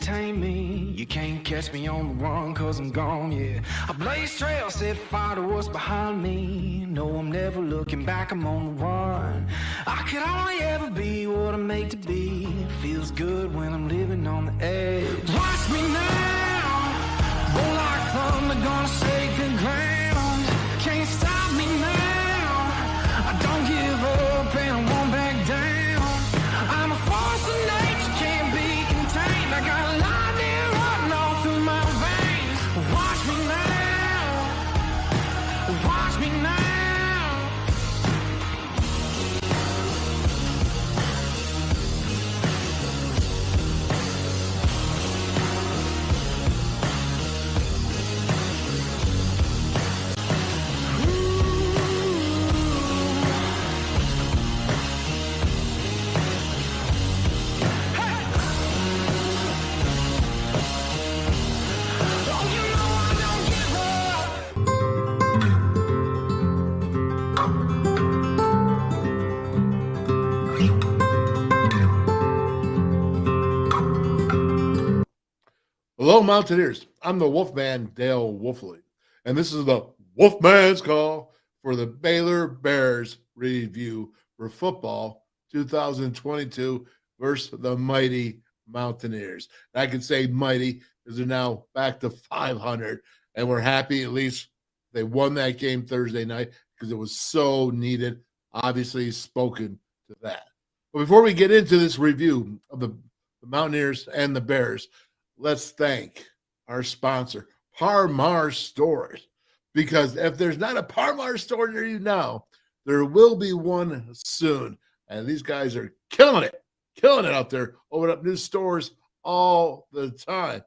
contain me. You can't catch me on the run, cause I'm gone, yeah. I blaze trails, set fire to what's behind me. No, I'm never looking back, I'm on the run. I could only ever be what I'm made to be. Feels good when I'm living on the edge. Watch me now, roll like thunder, gonna shake the ground. Can't stop me now, I don't give up and I won't back down. I'm a force of nature, can't be contained. I got lightning running all through my veins. Watch me now, watch me now. Hello, Mountaineers. I'm the Wolfman, Dale Wolfley, and this is the WolfMan's call for the Baylor Bears review for football 2022 versus the mighty Mountaineers. And I can say mighty because they're now back to 500, and we're happy at least they won that game Thursday night because it was so needed. Obviously, spoken to that. But before we get into this review of the Mountaineers and the Bears, let's thank our sponsor, Par-Mar Stores, because if there's not a Par-Mar store near you now, there will be one soon. And these guys are killing it out there, opening up new stores all the time.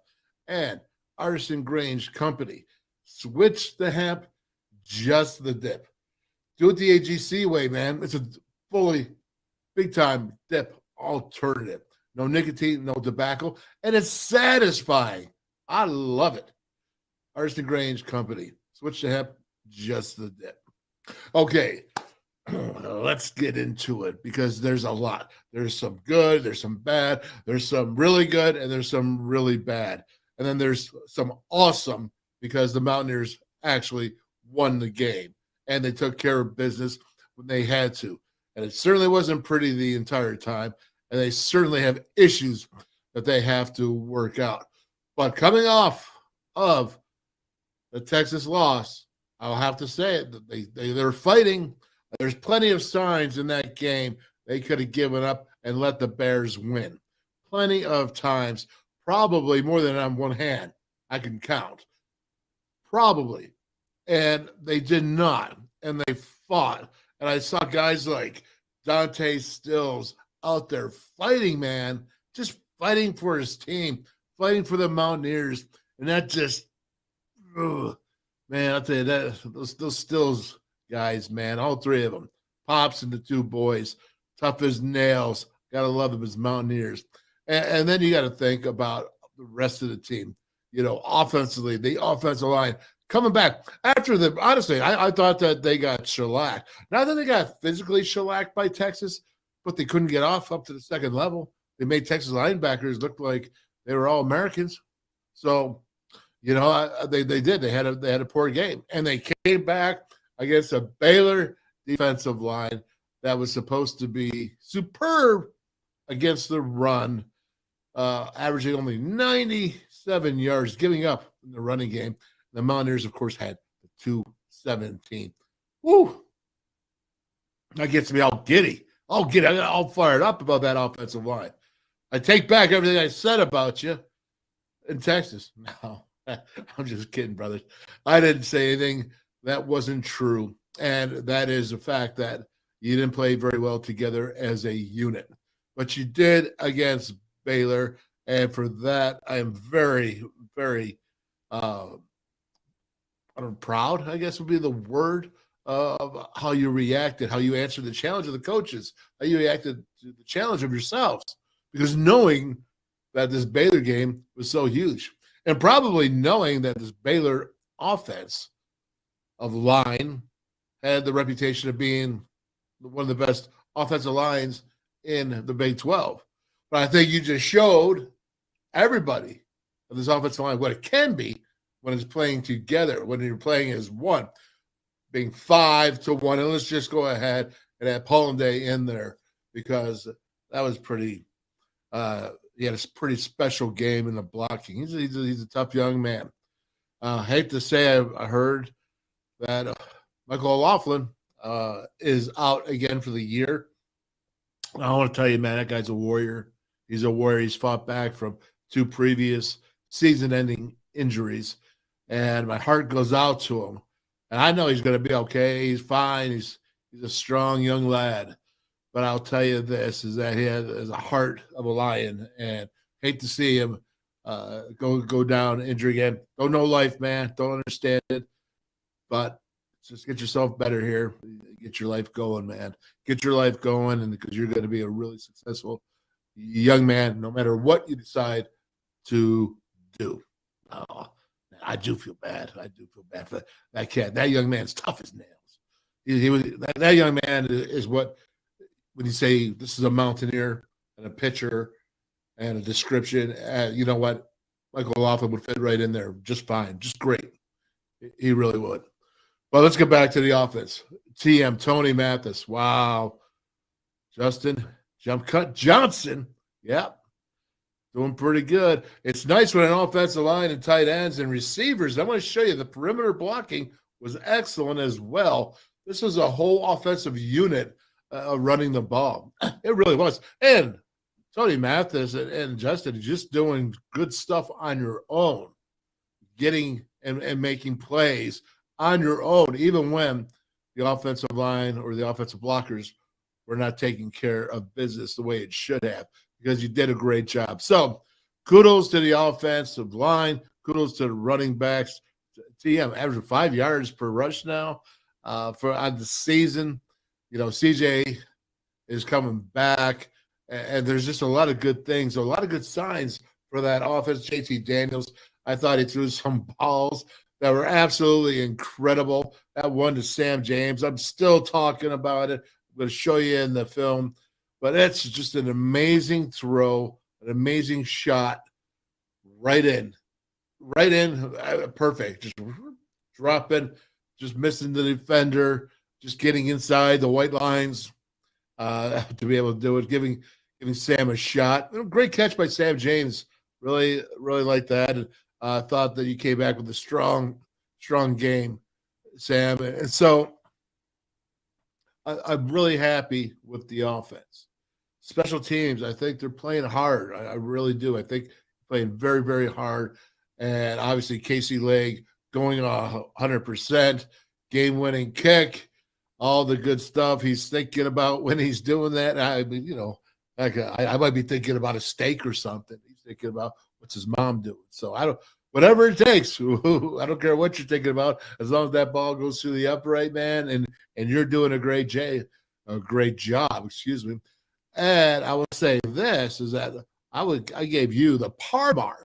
And Artisan Grange Company, switch the hemp, just the dip. Do it the AGC way, man. It's a fully big-time dip alternative. No nicotine, no tobacco, and it's satisfying. I love it. Artisan Grange Company. Switch to hemp, just the dip. Okay, let's get into it because there's a lot. There's some good, there's some bad, there's some really good, and there's some really bad. And then there's some awesome because the Mountaineers actually won the game, and they took care of business when they had to. And it certainly wasn't pretty the entire time. And they certainly have issues that they have to work out. But coming off of the Texas loss, I'll have to say it, they're fighting. There's plenty of signs in that game they could have given up and let the Bears win. Plenty of times, probably more than on one hand I can count. Probably. And they did not. And they fought. And I saw guys like Dante Stills out there fighting, man, just fighting for his team, fighting for the Mountaineers. And that just, man, I'll tell you that those Stills guys, man, all three of them, Pops and the two boys, tough as nails. Gotta love them as Mountaineers. And then you got to think about the rest of the team. You know, offensively, the offensive line coming back after the. Honestly, I thought that they got shellacked. Not that they got physically shellacked by Texas, but they couldn't get off up to the second level. They made Texas linebackers look like they were all Americans. So, you know, they did. They had a poor game, and they came back against a Baylor defensive line that was supposed to be superb against the run, averaging only 97 yards, giving up in the running game. The Mountaineers, of course, had the 217. Woo! That gets me all giddy. I got all fired up about that offensive line. I take back everything I said about you in Texas. No, I'm just kidding, brothers. I didn't say anything that wasn't true. And that is the fact that you didn't play very well together as a unit. But you did against Baylor. And for that, I am very, very proud, I guess would be the word, of how you reacted, how you answered the challenge of the coaches, how you reacted to the challenge of yourselves, because knowing that this Baylor game was so huge, and probably knowing that this Baylor offense of line had the reputation of being one of the best offensive lines in the Big 12. But I think you just showed everybody of this offensive line what it can be when it's playing together, when you're playing as one, being 5-1. And let's just go ahead and add Pollanday in there because that was pretty he had a pretty special game in the blocking. He's a tough young man. Hate to say I heard that Michael O'Loughlin is out again for the year. I want to tell you, man, that guy's a warrior. He's a warrior. He's fought back from 2 previous season-ending injuries, and my heart goes out to him. And I know he's going to be okay. He's fine. He's a strong young lad. But I'll tell you this, is that he has a heart of a lion, and hate to see him go down injury again. Don't know life, man. Don't understand it. But just get yourself better here. Get your life going, man. Get your life going, and because you're going to be a really successful young man, no matter what you decide to do. Oh, I do feel bad. I do feel bad for that kid. That young man's tough as nails. He was that young man is what when you say this is a mountaineer and a pitcher and a description. You know what? Michael O'Loughlin would fit right in there just fine, just great. He really would. Well, let's get back to the offense. TM, Tony Mathis. Wow. Justin, Jump Cut Johnson. Yep. Doing pretty good. It's nice when an offensive line and tight ends and receivers. I want to show you the perimeter blocking was excellent as well. This was a whole offensive unit running the ball. It really was. And Tony Mathis and Justin just doing good stuff on your own, getting and making plays on your own, even when the offensive line or the offensive blockers were not taking care of business the way it should have, because you did a great job. So kudos to the offensive line. Kudos to the running backs. TM averaging 5 yards per rush now for on the season. You know, CJ is coming back, and there's just a lot of good things, a lot of good signs for that offense. JT Daniels, I thought he threw some balls that were absolutely incredible. That one to Sam James. I'm still talking about it. I'm going to show you in the film. But it's just an amazing throw, an amazing shot, right in, perfect. Just dropping, just missing the defender, just getting inside the white lines to be able to do it, giving Sam a shot. Great catch by Sam James. Really like that. And thought that you came back with a strong game, Sam. And so I'm really happy with the offense. Special teams, I think they're playing hard. I really do. I think playing very, very hard. And obviously Casey Legg going 100%, game-winning kick, all the good stuff he's thinking about when he's doing that. I mean, you know, like I might be thinking about a steak or something. He's thinking about what's his mom doing. So whatever it takes. I don't care what you're thinking about, as long as that ball goes through the upright, man, and you're doing a great job, excuse me. And I would say this is that I gave you the Parmar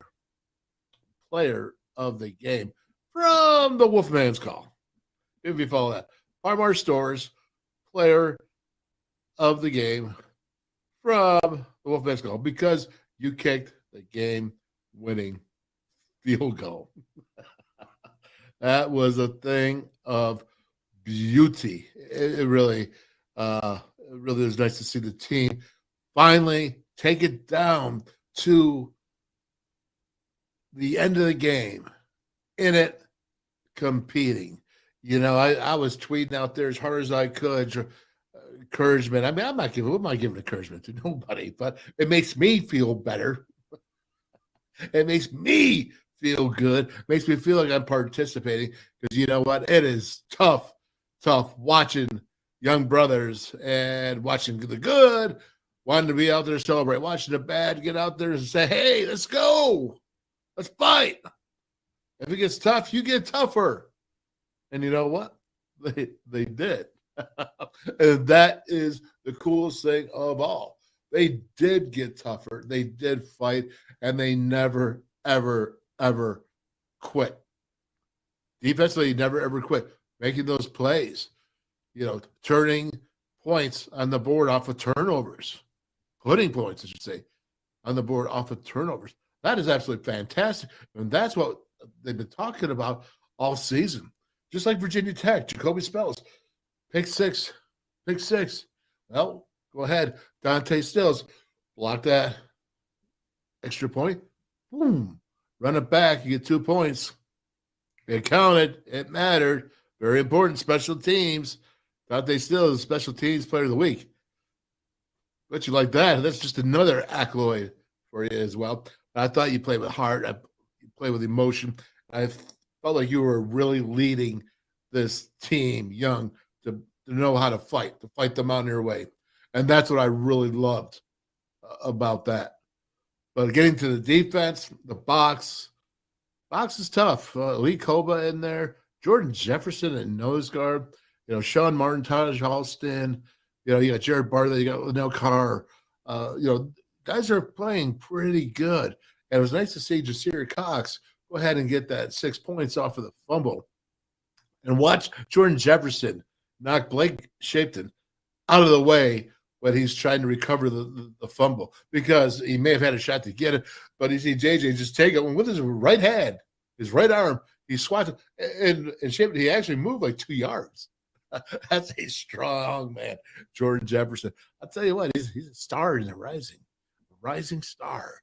player of the game from the WolfMan's call. If you follow that. Parmar Stores player of the game from the WolfMan's call, because you kicked the game-winning field goal. That was a thing of beauty. It really was nice to see the team finally take it down to the end of the game, in it, competing. You know, I was tweeting out there as hard as I could, encouragement. I mean, I'm not giving encouragement to nobody, but it makes me feel better. It makes me feel good. It makes me feel like I'm participating, because you know what? It is tough watching young brothers and watching the good, wanting to be out there to celebrate, watching the bad, get out there and say, hey, let's go. Let's fight. If it gets tough, you get tougher. And you know what? They did. And that is the coolest thing of all. They did get tougher. They did fight, and they never, ever, ever quit. Defensively, never, ever quit. Making those plays, you know, turning points on the board off of turnovers, putting points, I should say, on the board off of turnovers. That is absolutely fantastic. And that's what they've been talking about all season. Just like Virginia Tech, Jacoby Spells, pick six. Well, go ahead. Dante Stills, block that extra point. Boom. Run it back. You get 2 points. It counted. It mattered. Very important. Special teams. Dante Stills, special teams player of the week. Bet you like that. That's just another accolade for you as well. I thought you played with heart. You played with emotion. I felt like you were really leading this team young to know how to fight the Mountaineer way. And that's what I really loved about that. But getting to the defense, the box is tough. Lee Koba in there, Jordan Jefferson at nose guard, Sean Martin, Taj Halston, you got Jared Bartlett, you got Linnell Carr. Guys are playing pretty good. And it was nice to see Jasir Cox go ahead and get that 6 points off of the fumble. And watch Jordan Jefferson knock Blake Shapton out of the way when he's trying to recover the fumble, because he may have had a shot to get it, but you see JJ just take it with his right hand, his right arm, he swats it, and Shapton, he actually moved like 2 yards. That's a strong man, Jordan Jefferson. I'll tell you what, he's a star in the rising star,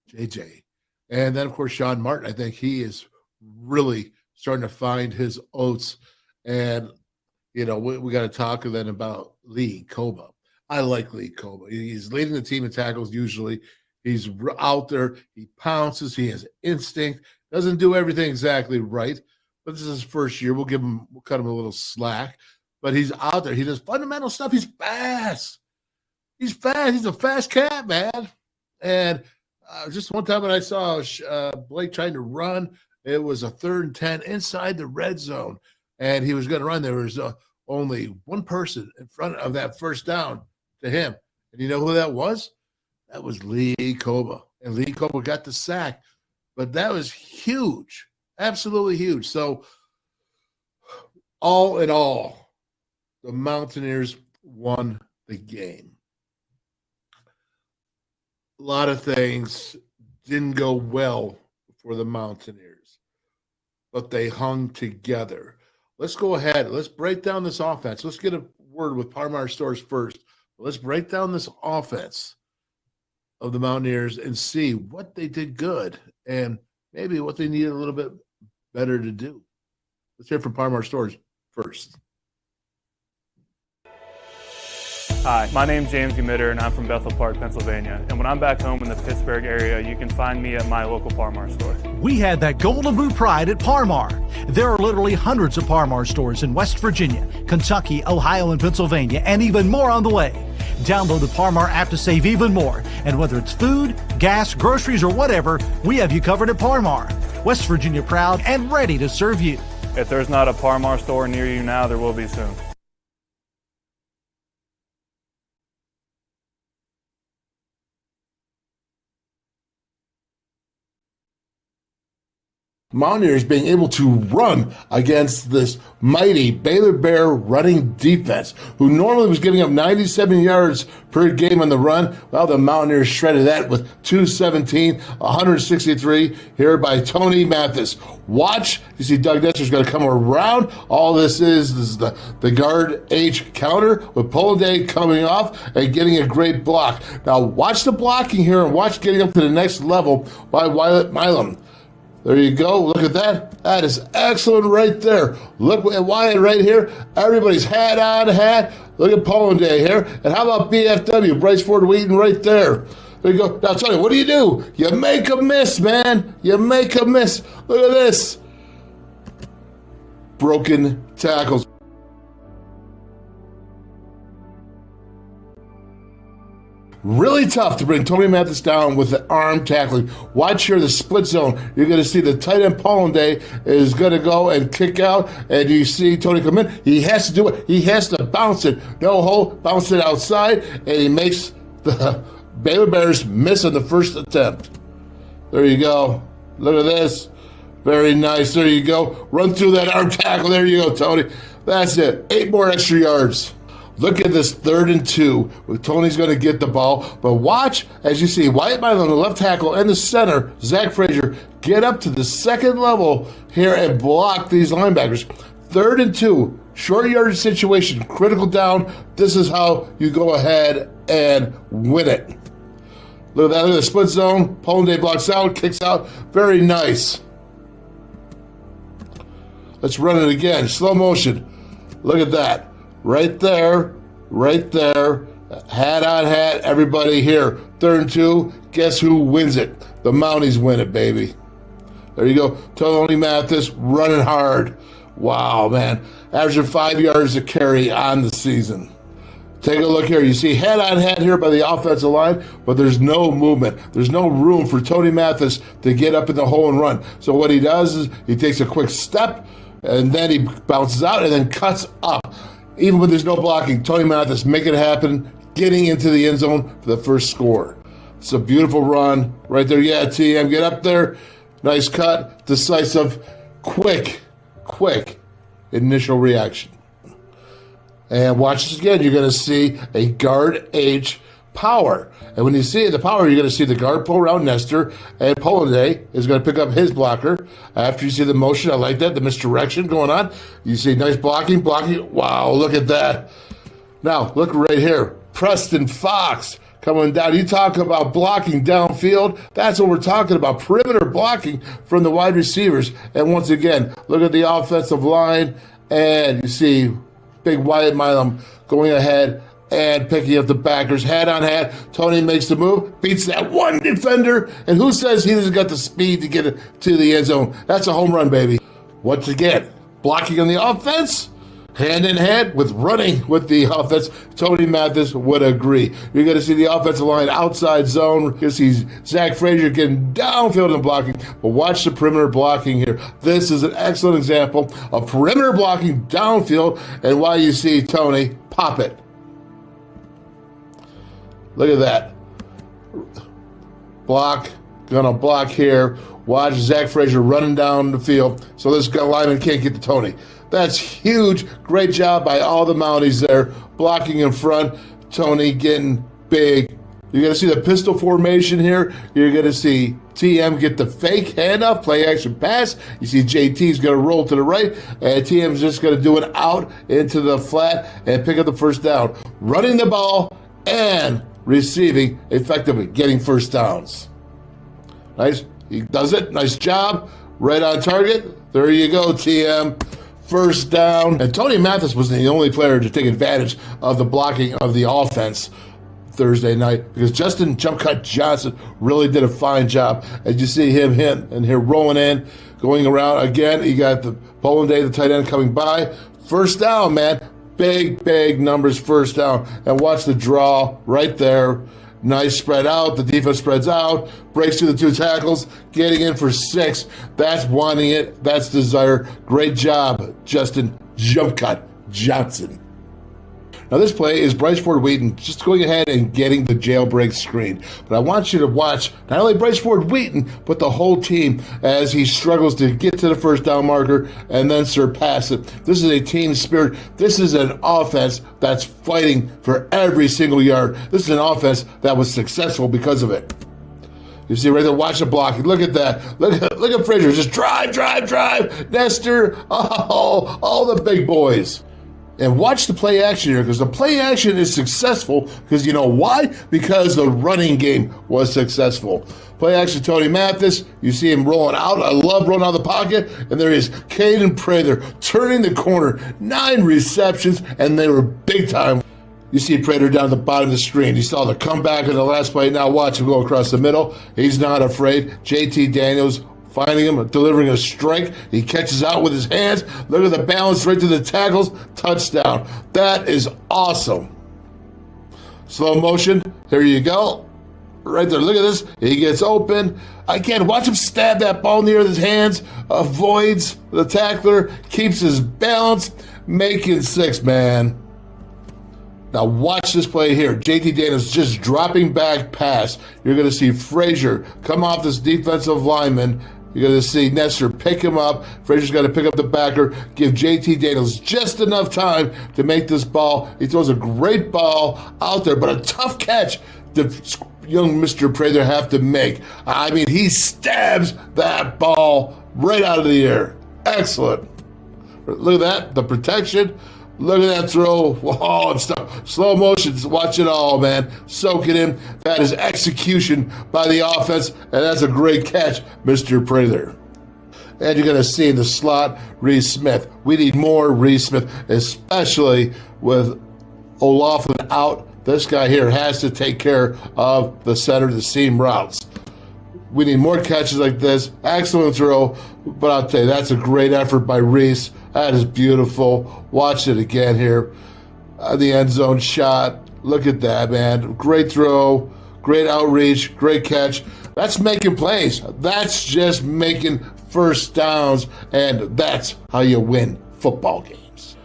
JJ. And then, of course, Sean Martin, I think he is really starting to find his oats. And, we got to talk then about Lee Koba. I like Lee Koba. He's leading the team in tackles usually. He's out there. He pounces. He has instinct. Doesn't do everything exactly right, but this is his first year. We'll cut him a little slack. But he's out there. He does fundamental stuff. He's fast. He's a fast cat, man. And just one time when I saw Blake trying to run, it was a 3rd and 10 inside the red zone, and he was going to run. There was only one person in front of that first down to him. And you know who that was? That was Lee Koba. And Lee Koba got the sack. But that was huge, absolutely huge. So all in all, the Mountaineers won the game. A lot of things didn't go well for the Mountaineers, but they hung together. Let's go ahead. Let's break down this offense. Let's get a word with Parmar Stores first. Let's break down this offense of the Mountaineers and see what they did good and maybe what they needed a little bit better to do. Let's hear from Parmar Stores first. Hi, my name's James Emitter, and I'm from Bethel Park, Pennsylvania. And when I'm back home in the Pittsburgh area, you can find me at my local Parmar store. We had that golden blue pride at Parmar. There are literally hundreds of Parmar stores in West Virginia, Kentucky, Ohio, and Pennsylvania, and even more on the way. Download the Parmar app to save even more. And whether it's food, gas, groceries, or whatever, we have you covered at Parmar. West Virginia proud and ready to serve you. If there's not a Parmar store near you now, there will be soon. Mountaineers being able to run against this mighty Baylor Bear running defense, who normally was giving up 97 yards per game on the run. Well, the Mountaineers shredded that with 217, 163 here by Tony Mathis. Watch, you see Doug Nestor's going to come around. All this is the guard H counter with Polanday coming off and getting a great block. Now watch the blocking here and watch getting up to the next level by Wyatt Milam. There you go. Look at that. That is excellent right there. Look at Wyatt right here. Everybody's hat on hat. Look at Polanday here. And how about BFW, Bryce Ford Wheaton right there. There you go. Now, Tony, what do? You make a miss, man. You make a miss. Look at this. Broken tackles. Really tough to bring Tony Mathis down with the arm tackling. Watch here the split zone. You're going to see the tight end Polanday is going to go and kick out, and you see Tony come in. He has to do it. He has to bounce it. No hole, bounce it outside, and he makes the Baylor Bears miss on the first attempt. There you go. Look at this. Very nice. There you go. Run through that arm tackle. There you go, Tony. That's it. 8 more extra yards. Look at this 3rd and 2. Tony's going to get the ball. But watch, as you see, Wyatt Miley on the left tackle and the center, Zach Frazier, get up to the second level here and block these linebackers. 3rd and 2, short yardage situation, critical down. This is how you go ahead and win it. Look at that, look at the split zone. Polonday blocks out, kicks out. Very nice. Let's run it again. Slow motion. Look at that. Right there. Hat on hat. Everybody here. 3rd and 2. Guess who wins it? The Mounties win it, baby. There you go. Tony Mathis running hard. Wow, man. Averaging 5 yards a carry on the season. Take a look here. You see head on head here by the offensive line, but there's no movement. There's no room for Tony Mathis to get up in the hole and run. So what he does is he takes a quick step, and then he bounces out and then cuts up. Even when there's no blocking, Tony Mathis making it happen, getting into the end zone for the first score. It's a beautiful run right there. Yeah, TM, get up there. Nice cut, decisive, quick initial reaction. And watch this again. You're going to see a guard H power. And when you see the power, you're going to see the guard pull around Nestor, and Polonday is going to pick up his blocker. After you see the motion, I like that, the misdirection going on. You see nice blocking. Wow, look at that. Now, look right here. Preston Fox coming down. You talk about blocking downfield. That's what we're talking about. Perimeter blocking from the wide receivers. And once again, look at the offensive line, and you see big Wyatt Milam going ahead and picking up the backers. Hat on hat. Tony makes the move, beats that one defender, and who says he doesn't got the speed to get it to the end zone? That's a home run, baby. Once again, blocking on the offense, hand in hand with running with the offense. Tony Mathis would agree. You're going to see the offensive line outside zone. You're going to see Zach Frazier getting downfield and blocking. But watch the perimeter blocking here. This is an excellent example of perimeter blocking downfield, and why you see Tony pop it. Look at that. Block. Gonna block here. Watch Zach Frazier running down the field so this guy lineman can't get to Tony. That's huge. Great job by all the Mounties there. Blocking in front. Tony getting big. You're going to see the pistol formation here. You're going to see TM get the fake handoff, play action pass. You see JT's going to roll to the right, and TM's just going to do it out into the flat and pick up the first down. Running the ball and receiving effectively, getting first downs. Nice. He does it. Nice job. Right on target. There you go, TM. First down. And Tony Mathis was the only player to take advantage of the blocking of the offense Thursday night, because Justin Jump Cut Johnson really did a fine job. As you see him hit and here rolling in, going around again. You got the Polonday, the tight end, coming by. First down, man. Big numbers, first down. And watch the draw right there. Nice spread out. The defense spreads out, breaks through the two tackles, getting in for 6. That's wanting it. That's desire. Great job, Justin Jump Cut Johnson. Now this play is Bryce Ford Wheaton just going ahead and getting the jailbreak screen. But I want you to watch not only Bryce Ford Wheaton, but the whole team as he struggles to get to the first down marker and then surpass it. This is a team spirit. This is an offense that's fighting for every single yard. This is an offense that was successful because of it. You see right there, watch the blocking. Look at that. Look at Frazier. Just drive. Nestor, all the big boys. And watch the play action here, because the play action is successful because you know why? Because the running game was successful. Play action, Tony Mathis. You see him rolling out. I love rolling out of the pocket. And there he is, Caden Prather, turning the corner. 9 receptions, and they were big time. You see Prater down at the bottom of the screen. You saw the comeback in the last play. Now watch him go across the middle. He's not afraid. JT Daniels finding him, delivering a strike. He catches out with his hands. Look at the balance right to the tackles. Touchdown. That is awesome. Slow motion. Here you go. Right there. Look at this. He gets open. Again, watch him stab that ball in the air with his hands. Avoids the tackler. Keeps his balance. Making 6, man. Now watch this play here. JT Daniels just dropping back pass. You're going to see Frazier come off this defensive lineman You're going to see Nestor pick him up. Frazier's got to pick up the backer, give JT Daniels just enough time to make this ball. He throws a great ball out there, but a tough catch the young Mr. Prather have to make. I mean, he stabs that ball right out of the air. Excellent. Look at that, the protection. Look at that throw. Oh, and stuff. Slow motion. Watch it all, man. Soak it in. That is execution by the offense, and that's a great catch, Mr. Prather. And you're going to see in the slot, Reese Smith. We need more Reese Smith, especially with O'Laughlin out. This guy here has to take care of the center, the seam routes. We need more catches like this. Excellent throw, but I'll tell you, that's a great effort by Reese. That is beautiful. Watch it again here. The end zone shot. Look at that, man. Great throw, great outreach, great catch. That's making plays. That's just making first downs, and that's how you win football games.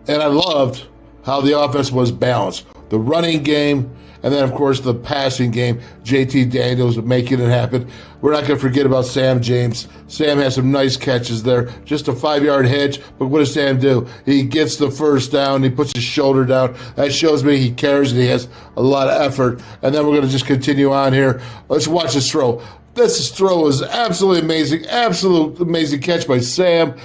And I loved how the offense was balanced. The running game, and then, of course, the passing game, JT Daniels making it happen. We're not going to forget about Sam James. Sam has some nice catches there. Just a 5-yard hitch, but what does Sam do? He gets the first down. He puts his shoulder down. That shows me he cares and he has a lot of effort. And then we're going to just continue on here. Let's watch this throw. This throw is absolutely amazing. Absolute amazing catch by Sam.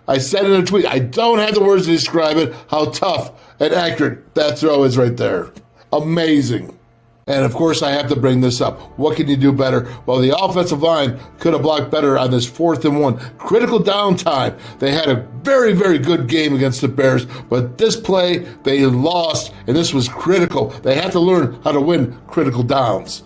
I said in a tweet, I don't have the words to describe it, how tough and accurate that throw is right there. Amazing. And of course, I have to bring this up. What can you do better? Well, the offensive line could have blocked better on this 4th and 1. Critical downtime. They had a very, very good game against the Bears, but this play, they lost, and this was critical. They had to learn how to win critical downs.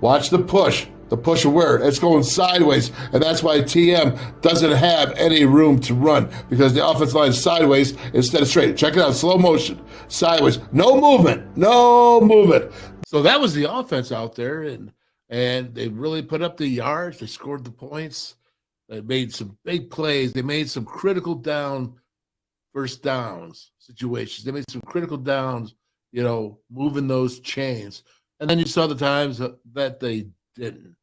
Watch the push. The push of where? It's going sideways, and that's why TM doesn't have any room to run, because the offensive line is sideways instead of straight. Check it out, slow motion, sideways, no movement, no movement. So that was the offense out there, and they really put up the yards. They scored the points. They made some big plays. They made some critical first downs situations. They made some critical downs, moving those chains. And then you saw the times that they didn't.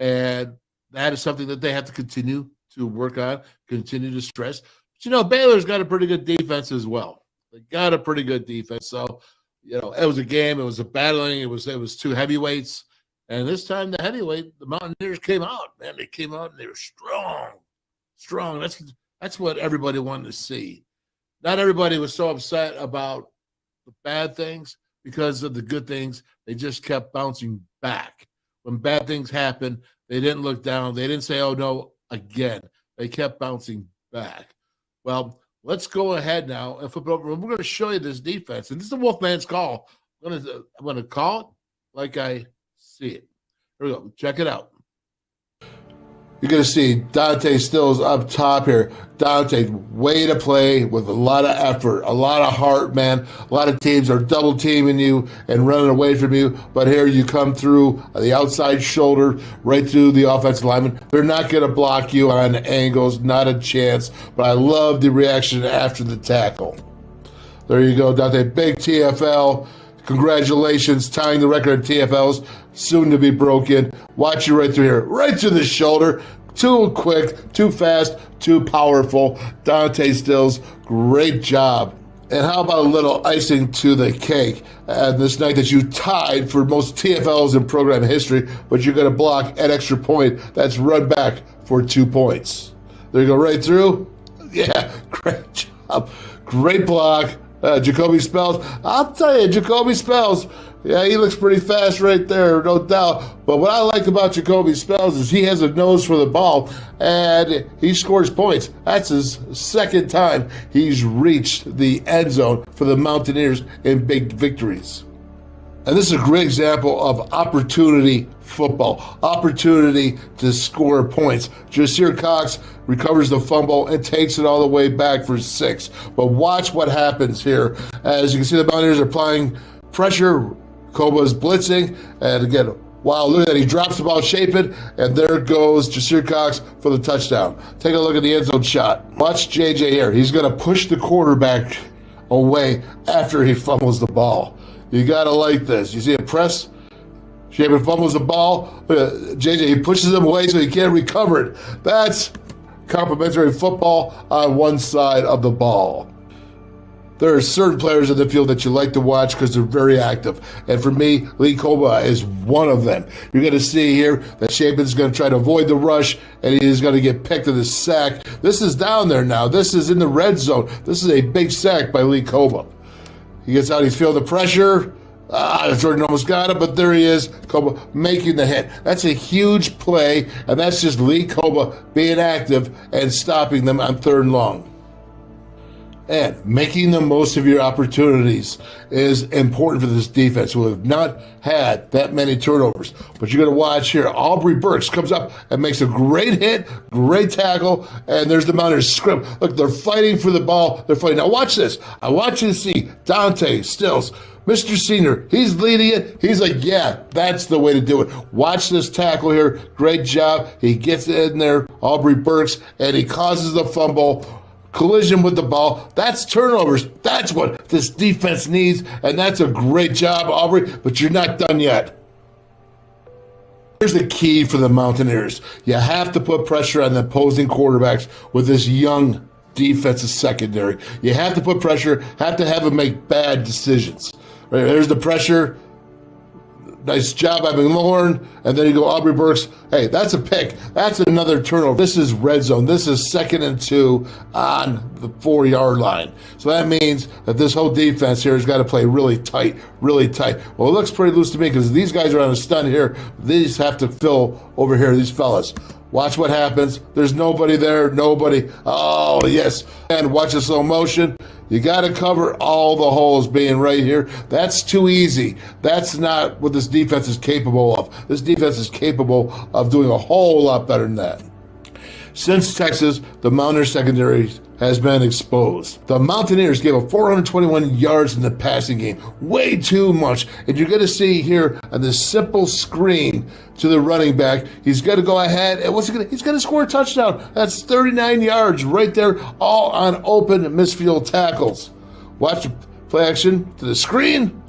And that is something that they have to continue to work on, continue to stress. But, Baylor's got a pretty good defense as well. They got a pretty good defense. So, it was a game. It was a battling. It was 2 heavyweights. And this time the heavyweight, the Mountaineers came out. Man, they came out and they were strong. Strong. That's what everybody wanted to see. Not everybody was so upset about the bad things because of the good things. They just kept bouncing back. When bad things happened, they didn't look down. They didn't say, oh, no, again. They kept bouncing back. Well, let's go ahead now and flip it over. We're going to show you this defense. And this is the Wolfman's call. I'm going to call it like I see it. Here we go. Check it out. You're going to see Dante Stills up top here. Dante, way to play with a lot of effort, a lot of heart, man. A lot of teams are double teaming you and running away from you. But here you come through the outside shoulder, right through the offensive lineman. They're not going to block you on angles, not a chance. But I love the reaction after the tackle. There you go, Dante. Big TFL. Congratulations, tying the record of TFLs, soon to be broken. Watch you right through here, right through the shoulder. Too quick, too fast, too powerful. Dante Stills, great job. And how about a little icing to the cake? This night that you tied for most TFLs in program history, but you're going to block an extra point. That's run back for 2 points. There you go, right through. Yeah, great job. Great block. Jacoby Spells. I'll tell you, Jacoby Spells, yeah, he looks pretty fast right there, no doubt. But what I like about Jacoby Spells is he has a nose for the ball, and he scores points. That's his 2nd time he's reached the end zone for the Mountaineers in big victories. And this is a great example of opportunity football, opportunity to score points. Jasir Cox recovers the fumble and takes it all the way back for 6. But watch what happens here. As you can see, the Mountaineers are applying pressure. Koba's blitzing. And again, wow, look at that. He drops the ball, shaping, and there goes Jasir Cox for the touchdown. Take a look at the end zone shot. Watch JJ here. He's going to push the quarterback away after he fumbles the ball. You got to like this. You see a press, Shapen fumbles the ball. JJ, he pushes him away so he can't recover it. That's complimentary football on one side of the ball. There are certain players in the field that you like to watch because they're very active. And for me, Lee Koba is one of them. You're going to see here that Shapen's going to try to avoid the rush, and he's going to get picked in the sack. This is down there now. This is in the red zone. This is a big sack by Lee Koba. He gets out. He's feeling the pressure. Jordan almost got it, but there he is, Koba making the hit. That's a huge play, and that's just Lee Koba being active and stopping them on 3rd and long. And making the most of your opportunities is important for this defense, who have not had that many turnovers. But you're going to watch here, Aubrey Burks comes up and makes a great hit, great tackle, and there's the Mountaineers scrim. Look, they're fighting for the ball. They're fighting. Now watch this. I want you to see Dante Stills. Mr. Senior, he's leading it. He's like, yeah, that's the way to do it. Watch this tackle here. Great job. He gets in there, Aubrey Burks, and he causes the fumble. Collision with the ball. That's turnovers. That's what this defense needs, and that's a great job, Aubrey, but you're not done yet. Here's the key for the Mountaineers. You have to put pressure on the opposing quarterbacks with this young defensive secondary. You have to put pressure, have to have them make bad decisions. Right, there's the pressure. Nice job by McLaurin. And then you go Aubrey Burks. Hey, that's a pick. That's another turnover. This is red zone. This is 2nd and 2 on the 4-yard line. So that means that this whole defense here has got to play really tight, really tight. Well, it looks pretty loose to me because these guys are on a stun here. These have to fill over here, these fellas. Watch what happens. There's nobody there. Nobody. Oh, yes. And watch the slow motion. You got to cover all the holes being right here. That's too easy. That's not what this defense is capable of. This defense is capable of doing a whole lot better than that. Since Texas, the Mountaineer secondary has been exposed. The Mountaineers gave up 421 yards in the passing game. Way too much. And you're going to see here on this simple screen to the running back, he's going to go ahead, and he's going to score a touchdown. That's 39 yards right there, all on open misfield tackles. Watch the play action to the screen.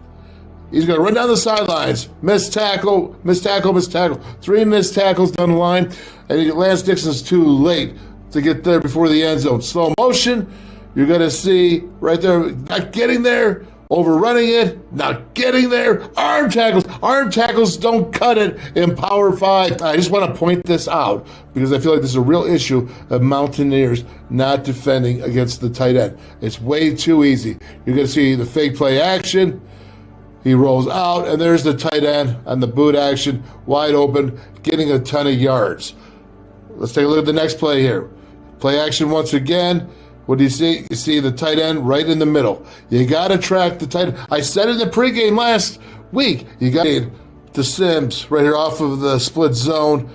He's going to run down the sidelines. Missed tackle, missed tackle, missed tackle. 3 missed tackles down the line. And Lance Dixon's too late to get there before the end zone. Slow motion. You're going to see right there, not getting there. Overrunning it, not getting there. Arm tackles. Arm tackles don't cut it in Power 5. I just want to point this out because I feel like this is a real issue of Mountaineers not defending against the tight end. It's way too easy. You're going to see the fake play action. He rolls out, and there's the tight end on the boot action, wide open, getting a ton of yards. Let's take a look at the next play here. Play action once again. What do you see? You see the tight end right in the middle. You got to track the tight end. I said in the pregame last week, you got to Sims right here off of the split zone.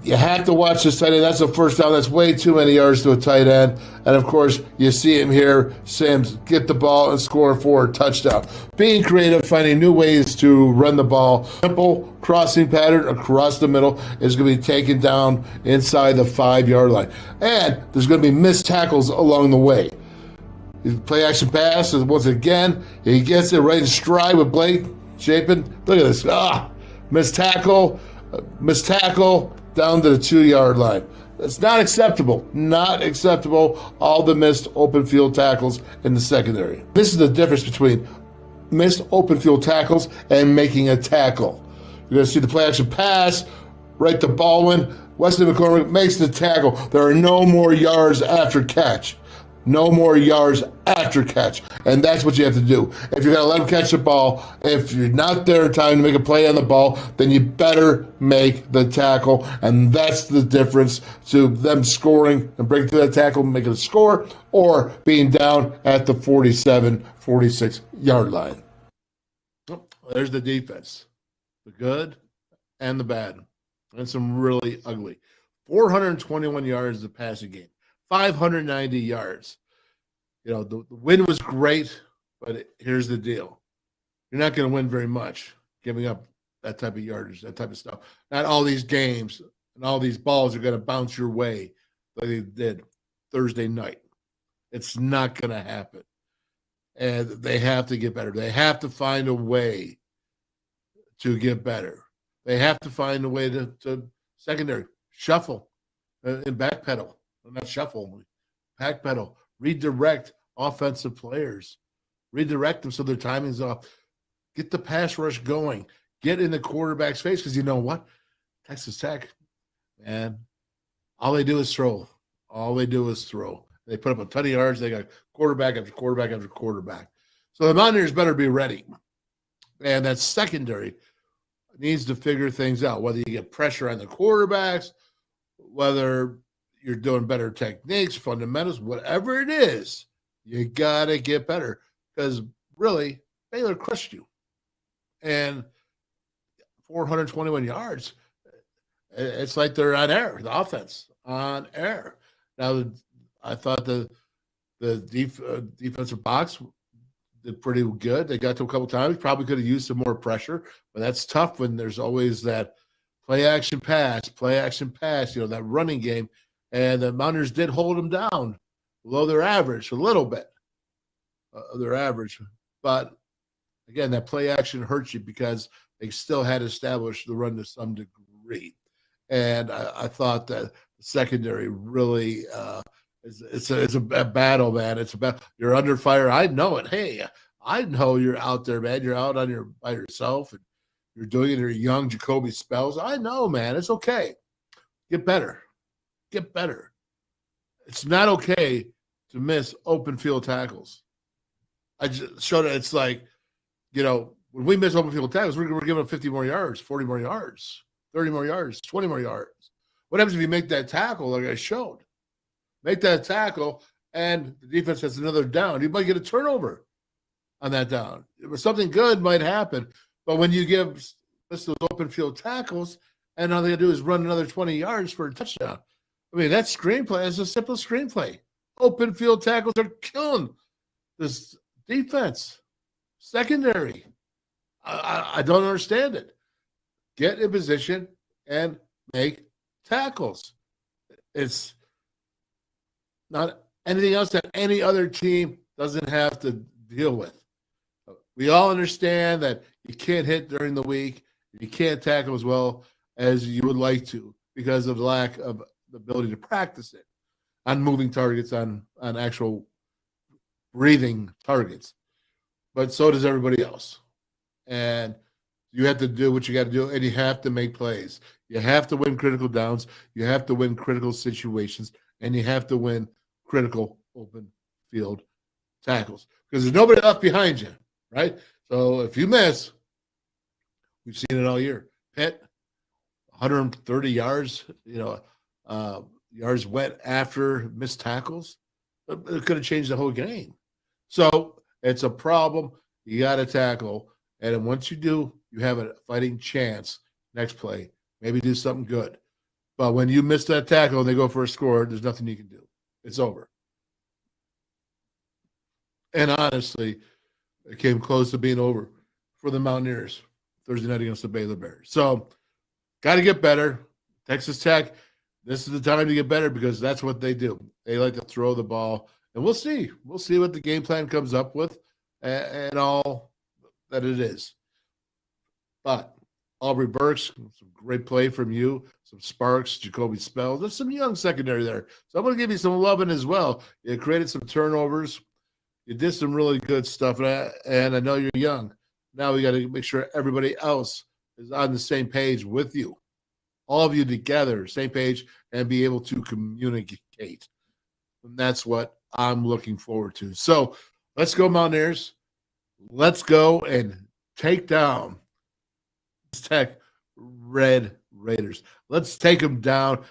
You have to watch this tight end. That's a first down. That's way too many yards to a tight end. And, of course, you see him here, Sims, get the ball and score for a touchdown. Being creative, finding new ways to run the ball. Simple crossing pattern across the middle is going to be taken down inside the 5-yard line. And there's going to be missed tackles along the way. Play action pass, and once again, he gets it right in stride with Blake Shapen. Look at this. Missed tackle, down to the 2-yard line. That's not acceptable. Not acceptable. All the missed open field tackles in the secondary. This is the difference between missed open field tackles and making a tackle. You're going to see the play action pass right to Baldwin. Wesley McCormick makes the tackle. There are no more yards after catch. No more yards after catch. And that's what you have to do. If you're going to let them catch the ball, if you're not there in time to make a play on the ball, then you better make the tackle. And that's the difference to them scoring and breaking through that tackle and making a score, or being down at the 47, 46-yard line. There's the defense. The good and the bad. And some really ugly. 421 yards of passing game. 590 yards. You know, the win was great, but here's the deal. You're not going to win very much giving up that type of yardage, that type of stuff. Not all these games and all these balls are going to bounce your way like they did Thursday night. It's not going to happen. And they have to get better. They have to find a way to get better. They have to find a way to secondary, shuffle, and backpedal. Not shuffle, backpedal, redirect offensive players, redirect them so their timing's off. Get the pass rush going. Get in the quarterback's face, because you know what? Texas Tech, man, all they do is throw. All they do is throw. They put up a ton of yards. They got quarterback after quarterback after quarterback. So the Mountaineers better be ready. And that secondary needs to figure things out, whether you get pressure on the quarterbacks, whether you're doing better techniques, fundamentals, whatever it is, you got to get better, because really, Baylor crushed you. And 421 yards, it's like they're on air, the offense on air. Now, I thought the defensive box did pretty good. They got to a couple times. Probably could have used some more pressure, but that's tough when there's always that play action pass, that running game. And the Mountaineers did hold them down below their average, a little bit of their average. But again, that play action hurts you because they still had established the run to some degree. And I thought that the secondary really it's a battle, man. It's about, you're under fire. I know it. Hey, I know you're out there, man. You're out by yourself, and you're doing it. You're young, Jacoby Spells. I know, man. It's okay. Get better. Get better. It's not okay to miss open field tackles. I just showed it. It's like, when we miss open field tackles, we're giving up 50 more yards, 40 more yards, 30 more yards, 20 more yards. What happens if you make that tackle like I showed? Make that tackle, and the defense has another down. You might get a turnover on that down. Something good might happen. But when you give those open field tackles, and all they do is run another 20 yards for a touchdown. I mean, that screenplay is a simple screenplay. Open field tackles are killing this defense. Secondary. I don't understand it. Get in position and make tackles. It's not anything else that any other team doesn't have to deal with. We all understand that you can't hit during the week. You can't tackle as well as you would like to because of the lack of the ability to practice it on moving targets, on actual breathing targets. But so does everybody else. And you have to do what you got to do, and you have to make plays. You have to win critical downs. You have to win critical situations, and you have to win critical open field tackles because there's nobody left behind you, right? So if you miss, we've seen it all year. Pitt, 130 yards, yards went after missed tackles. It could have changed the whole game. So it's a problem. You got to tackle. And then once you do, you have a fighting chance next play. Maybe do something good. But when you miss that tackle and they go for a score, there's nothing you can do. It's over. And honestly, it came close to being over for the Mountaineers Thursday night against the Baylor Bears. So got to get better. Texas Tech, this is the time to get better because that's what they do. They like to throw the ball. And we'll see. We'll see what the game plan comes up with and all that it is. But Aubrey Burks, some great play from you, some sparks, Jacoby Spells. There's some young secondary there. So I'm going to give you some loving as well. You created some turnovers. You did some really good stuff, and I know you're young. Now we got to make sure everybody else is on the same page with you. All of you together, same page, and be able to communicate. And that's what I'm looking forward to. So let's go, Mountaineers. Let's go and take down Tech Red Raiders. Let's take them down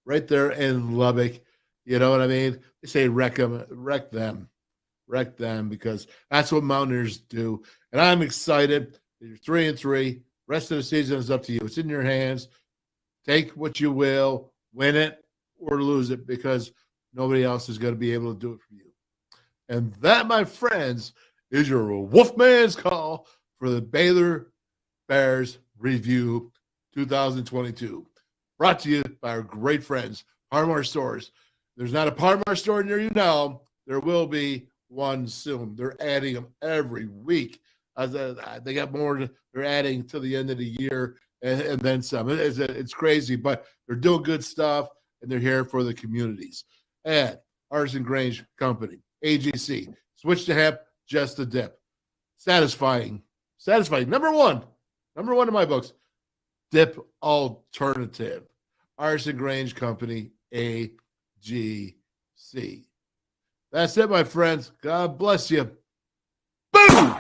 right there in Lubbock. You know what I mean? They say wreck them, because that's what Mountaineers do. And I'm excited. You're 3-3. Rest of the season is up to you. It's in your hands. Take what you will, win it or lose it, because nobody else is going to be able to do it for you. And that, my friends, is your WolfMan's call for the Baylor Bears Review 2022. Brought to you by our great friends, Parmar Stores. There's not a Parmar store near you now. There will be one soon. They're adding them every week. They got more they're adding to the end of the year and then some. It's crazy, but they're doing good stuff, and they're here for the communities. And Artisan Grange Company, AGC, switch to hemp, just a dip. Satisfying. Number one in my books, dip alternative. Artisan Grange Company, AGC. That's it, my friends. God bless you. Boom!